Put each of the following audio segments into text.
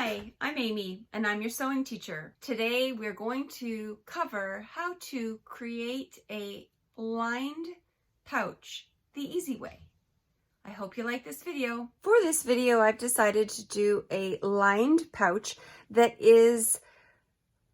Hi, I'm Amy and I'm your sewing teacher. Today we're going to cover how to create a lined pouch the easy way. I hope you like this video. For this video, I've decided to do a lined pouch that is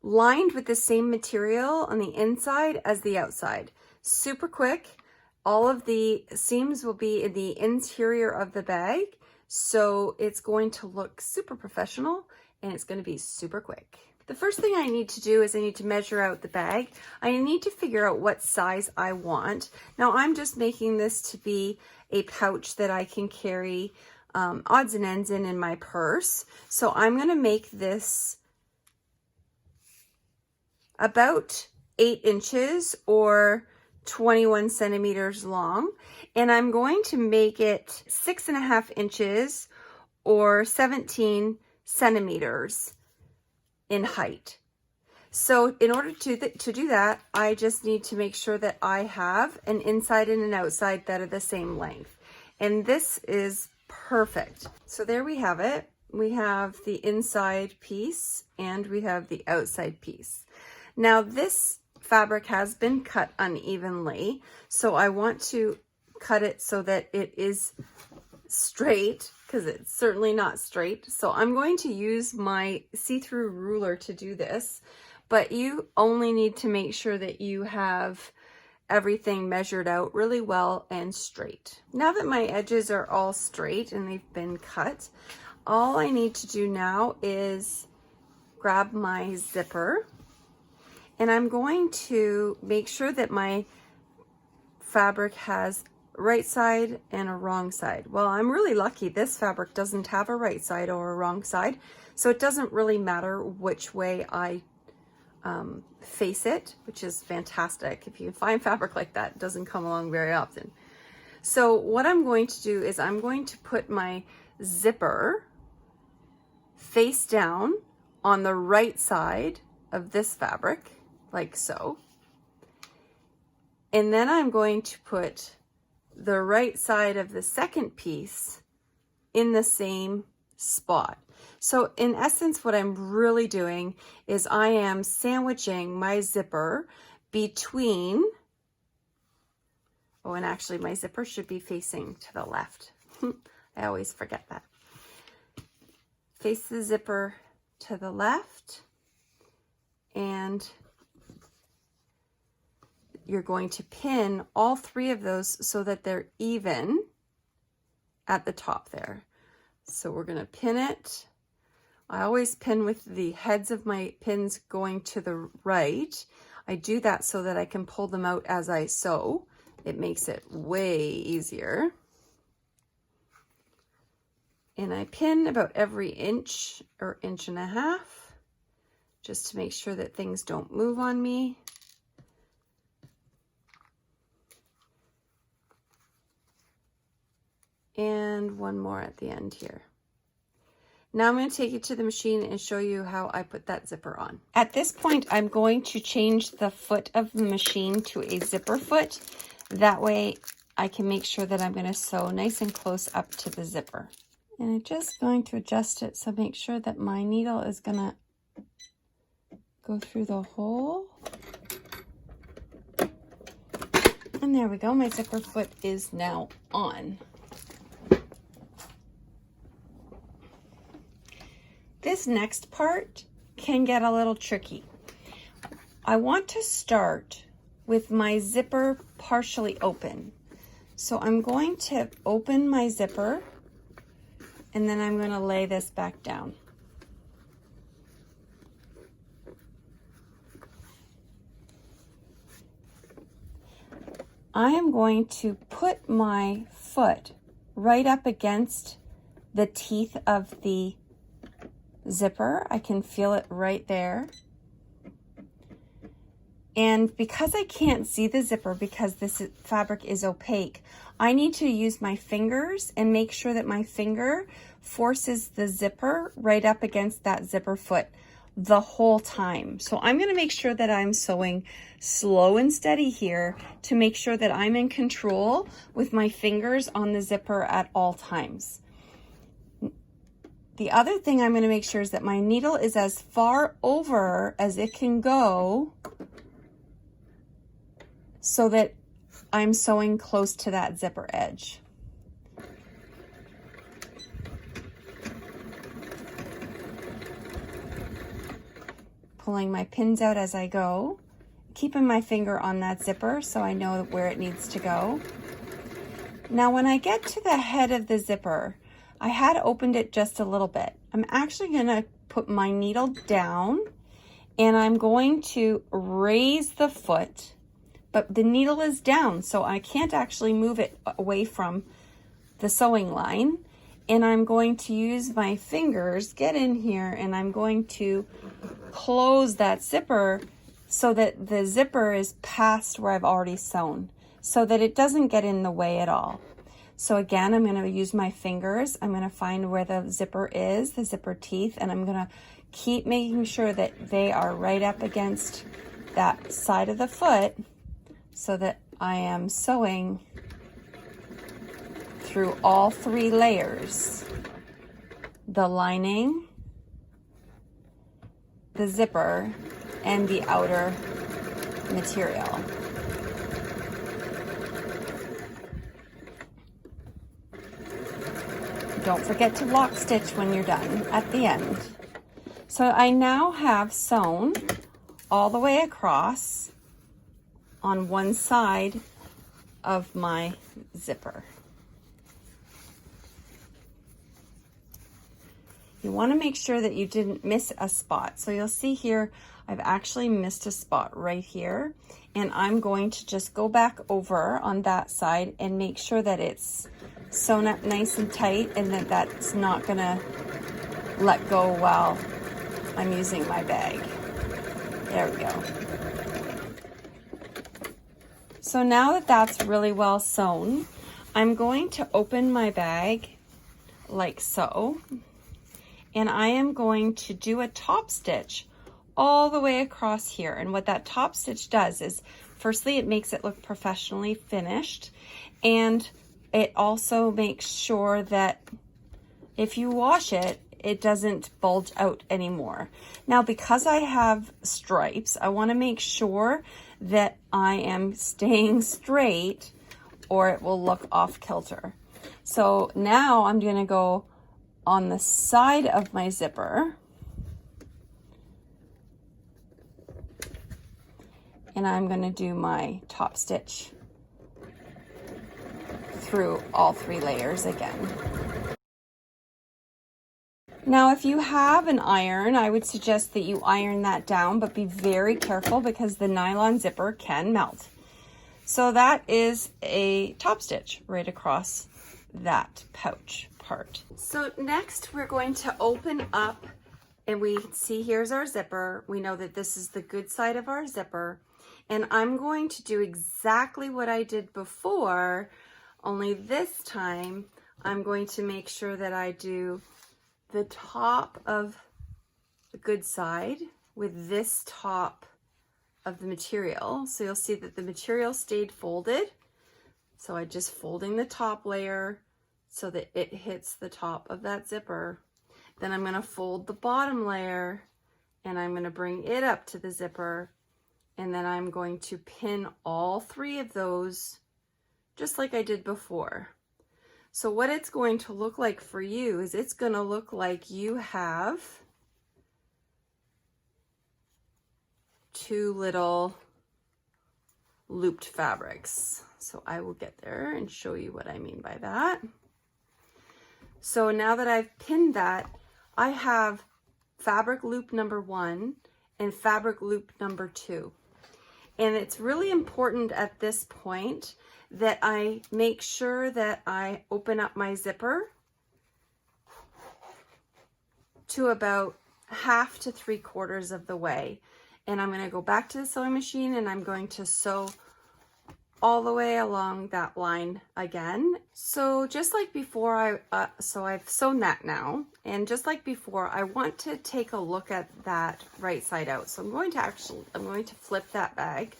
lined with the same material on the inside as the outside. Super quick. All of the seams will be in the interior of the bag, so it's going to look super professional and it's going to be super quick. The first thing I need to do is I need to measure out the bag. I need to figure out what size I want. Now I'm just making this to be a pouch that I can carry odds and ends in my purse. So I'm going to make this about 8 inches or 21 centimeters long, and I'm going to make it 6.5 inches or 17 centimeters in height. So in order to do that, I just need to make sure that I have an inside and an outside that are the same length, and this is perfect. So there we have it. We have the inside piece and we have the outside piece. Now this fabric has been cut unevenly, so I want to cut it so that it is straight, because it's certainly not straight. So I'm going to use my see-through ruler to do this, but you only need to make sure that you have everything measured out really well and straight. Now that my edges are all straight and they've been cut, all I need to do now is grab my zipper. And I'm going to make sure that my fabric has a right side and a wrong side. Well, I'm really lucky. This fabric doesn't have a right side or a wrong side, so it doesn't really matter which way I face it, which is fantastic. If you find fabric like that, it doesn't come along very often. So what I'm going to do is I'm going to put my zipper face down on the right side of this fabric, like so. And then I'm going to put the right side of the second piece in the same spot. So in essence, what I'm really doing is I am sandwiching my zipper between, oh, and actually my zipper should be facing to the left. I always forget that. Face the zipper to the left, and you're going to pin all 3 of those so that they're even at the top there. So we're going to pin it. I always pin with the heads of my pins going to the right. I do that so that I can pull them out as I sew. It makes it way easier. And I pin about every inch or inch and a half, just to make sure that things don't move on me. And one more at the end here. Now I'm going to take it to the machine and show you how I put that zipper on. At this point, I'm going to change the foot of the machine to a zipper foot. That way I can make sure that I'm going to sew nice and close up to the zipper. And I'm just going to adjust it so make sure that my needle is going to go through the hole. And there we go, my zipper foot is now on. This next part can get a little tricky. I want to start with my zipper partially open. So I'm going to open my zipper and then I'm going to lay this back down. I am going to put my foot right up against the teeth of the zipper. I can feel it right there. And because I can't see the zipper because this fabric is opaque, I need to use my fingers and make sure that my finger forces the zipper right up against that zipper foot the whole time. So I'm going to make sure that I'm sewing slow and steady here to make sure that I'm in control with my fingers on the zipper at all times. The other thing I'm going to make sure is that my needle is as far over as it can go so that I'm sewing close to that zipper edge. Pulling my pins out as I go, keeping my finger on that zipper so I know where it needs to go. Now when I get to the head of the zipper, I had opened it just a little bit. I'm actually going to put my needle down and I'm going to raise the foot, but the needle is down, so I can't actually move it away from the sewing line. And I'm going to use my fingers, get in here, and I'm going to close that zipper so that the zipper is past where I've already sewn, so that it doesn't get in the way at all. So again, I'm going to use my fingers. I'm going to find where the zipper is, the zipper teeth, and I'm going to keep making sure that they are right up against that side of the foot so that I am sewing through all 3 layers: the lining, the zipper, and the outer material. Don't forget to lock stitch when you're done at the end. So I now have sewn all the way across on one side of my zipper. You want to make sure that you didn't miss a spot. So you'll see here, I've actually missed a spot right here. And I'm going to just go back over on that side and make sure that it's sewn up nice and tight and that that's not going to let go while I'm using my bag. There we go. So now that that's really well sewn, I'm going to open my bag like so. And I am going to do a top stitch all the way across here. And what that top stitch does is, firstly, it makes it look professionally finished. And it also makes sure that if you wash it, it doesn't bulge out anymore. Now, because I have stripes, I want to make sure that I am staying straight or it will look off kilter. So now I'm going to go on the side of my zipper, and I'm going to do my top stitch through all 3 layers again. Now, if you have an iron, I would suggest that you iron that down, but be very careful because the nylon zipper can melt. So that is a top stitch right across that pouch part. So next we're going to open up, and we see here's our zipper. We know that this is the good side of our zipper, and I'm going to do exactly what I did before, only this time I'm going to make sure that I do the top of the good side with this top of the material. So you'll see that the material stayed folded. So I'm just folding the top layer so that it hits the top of that zipper. Then I'm going to fold the bottom layer and I'm going to bring it up to the zipper, and then I'm going to pin all 3 of those just like I did before. So what it's going to look like for you is it's going to look like you have 2 little looped fabrics. So I will get there and show you what I mean by that. So now that I've pinned that, I have fabric loop number 1 and fabric loop number 2. And it's really important at this point that I make sure that I open up my zipper to about 1/2 to 3/4 of the way. And I'm going to go back to the sewing machine and I'm going to sew all the way along that line again. So just like before, so I've sewn that now, and just like before, I want to take a look at that right side out. So I'm going to flip that bag,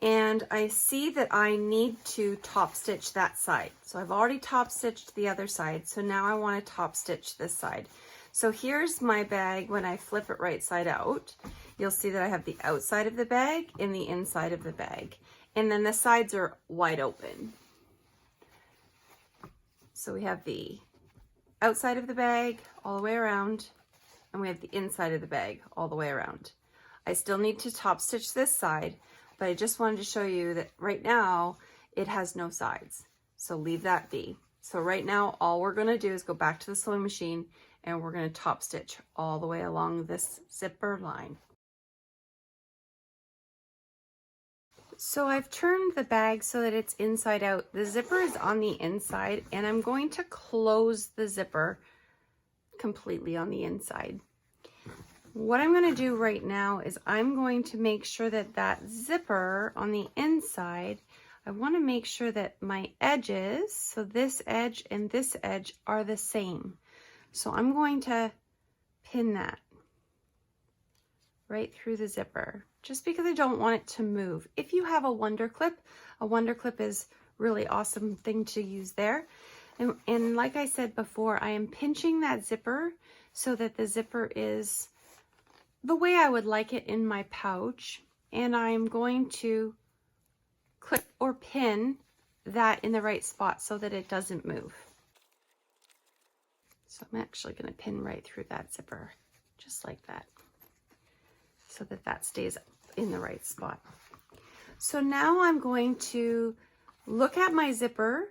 and I see that I need to top stitch that side. So I've already top stitched the other side, so now I want to top stitch this side. So here's my bag. When I flip it right side out, you'll see that I have the outside of the bag and the inside of the bag, and then the sides are wide open. So we have the outside of the bag all the way around, and we have the inside of the bag all the way around. I still need to top stitch this side, but I just wanted to show you that right now it has no sides. So leave that be. So right now, all we're gonna do is go back to the sewing machine and we're gonna top stitch all the way along this zipper line. So I've turned the bag so that it's inside out. The zipper is on the inside, and I'm going to close the zipper completely on the inside. What I'm going to do right now is I'm going to make sure that that zipper on the inside, I want to make sure that my edges, so this edge and this edge, are the same. So I'm going to pin that right through the zipper, just because I don't want it to move. If you have a wonder clip is really awesome thing to use there. And like I said before, I am pinching that zipper so that the zipper is the way I would like it in my pouch. And I'm going to clip or pin that in the right spot so that it doesn't move. So I'm actually going to pin right through that zipper, just like that, so that that stays in the right spot. So now I'm going to look at my zipper,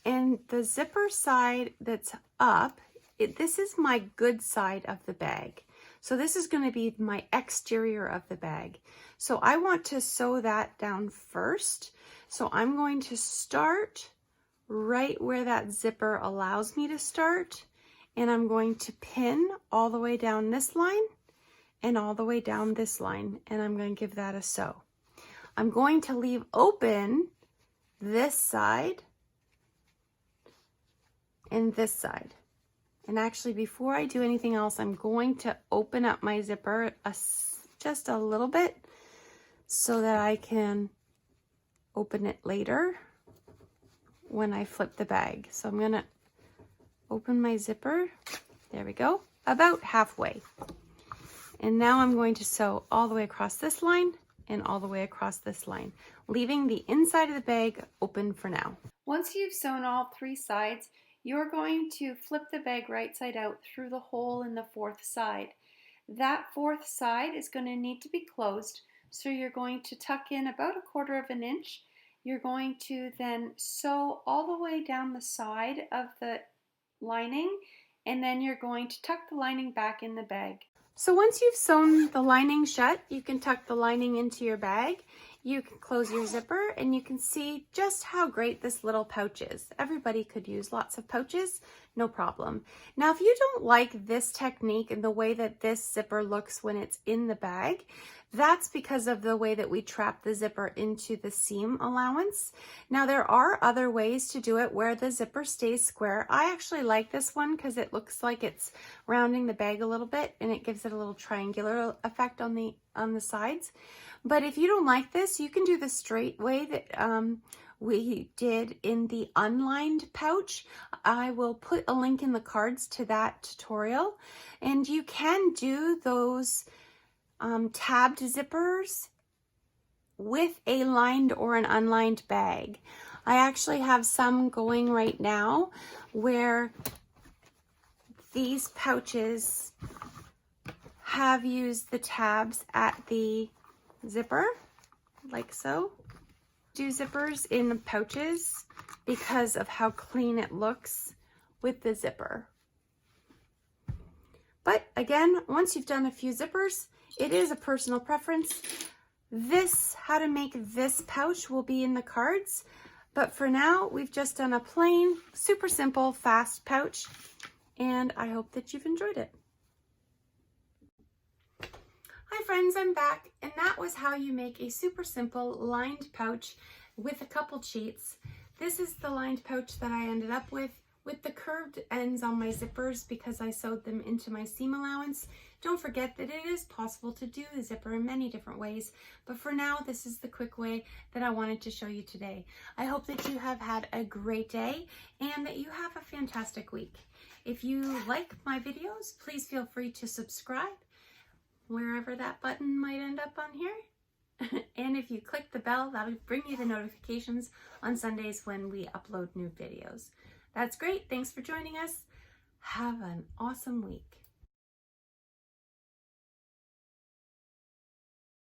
and the zipper side that's up, this is my good side of the bag. So this is going to be my exterior of the bag. So I want to sew that down first. So I'm going to start right where that zipper allows me to start, and I'm going to pin all the way down this line and all the way down this line, and I'm going to give that a sew. I'm going to leave open this side and this side. And actually, before I do anything else, I'm going to open up my zipper just a little bit so that I can open it later when I flip the bag. So I'm going to open my zipper. There we go, about halfway. And now I'm going to sew all the way across this line and all the way across this line, leaving the inside of the bag open for now. Once you've sewn all three sides, you're going to flip the bag right side out through the hole in the fourth side. That fourth side is going to need to be closed, so you're going to tuck in about 1/4 of an inch. You're going to then sew all the way down the side of the lining, and then you're going to tuck the lining back in the bag. So once you've sewn the lining shut, you can tuck the lining into your bag. You can close your zipper, and you can see just how great this little pouch is. Everybody could use lots of pouches, no problem. Now, if you don't like this technique and the way that this zipper looks when it's in the bag, that's because of the way that we trap the zipper into the seam allowance. Now, there are other ways to do it where the zipper stays square. I actually like this one because it looks like it's rounding the bag a little bit, and it gives it a little triangular effect on the sides. But if you don't like this, you can do the straight way that we did in the unlined pouch. I will put a link in the cards to that tutorial, and you can do those tabbed zippers with a lined or an unlined bag. I actually have some going right now where these pouches have used the tabs at the zipper, like so. Do zippers in pouches because of how clean it looks with the zipper. But again, once you've done a few zippers, it is a personal preference. How to make this pouch will be in the cards, but for now, we've just done a plain, super simple, fast pouch, and I hope that you've enjoyed it. Hi friends, I'm back, and that was how you make a super simple lined pouch with a couple cheats. This is the lined pouch that I ended up with with the curved ends on my zippers because I sewed them into my seam allowance. Don't forget that it is possible to do the zipper in many different ways, but for now, this is the quick way that I wanted to show you today. I hope that you have had a great day and that you have a fantastic week. If you like my videos, please feel free to subscribe wherever that button might end up on here. And if you click the bell, that'll bring you the notifications on Sundays when we upload new videos. That's great. Thanks for joining us. Have an awesome week.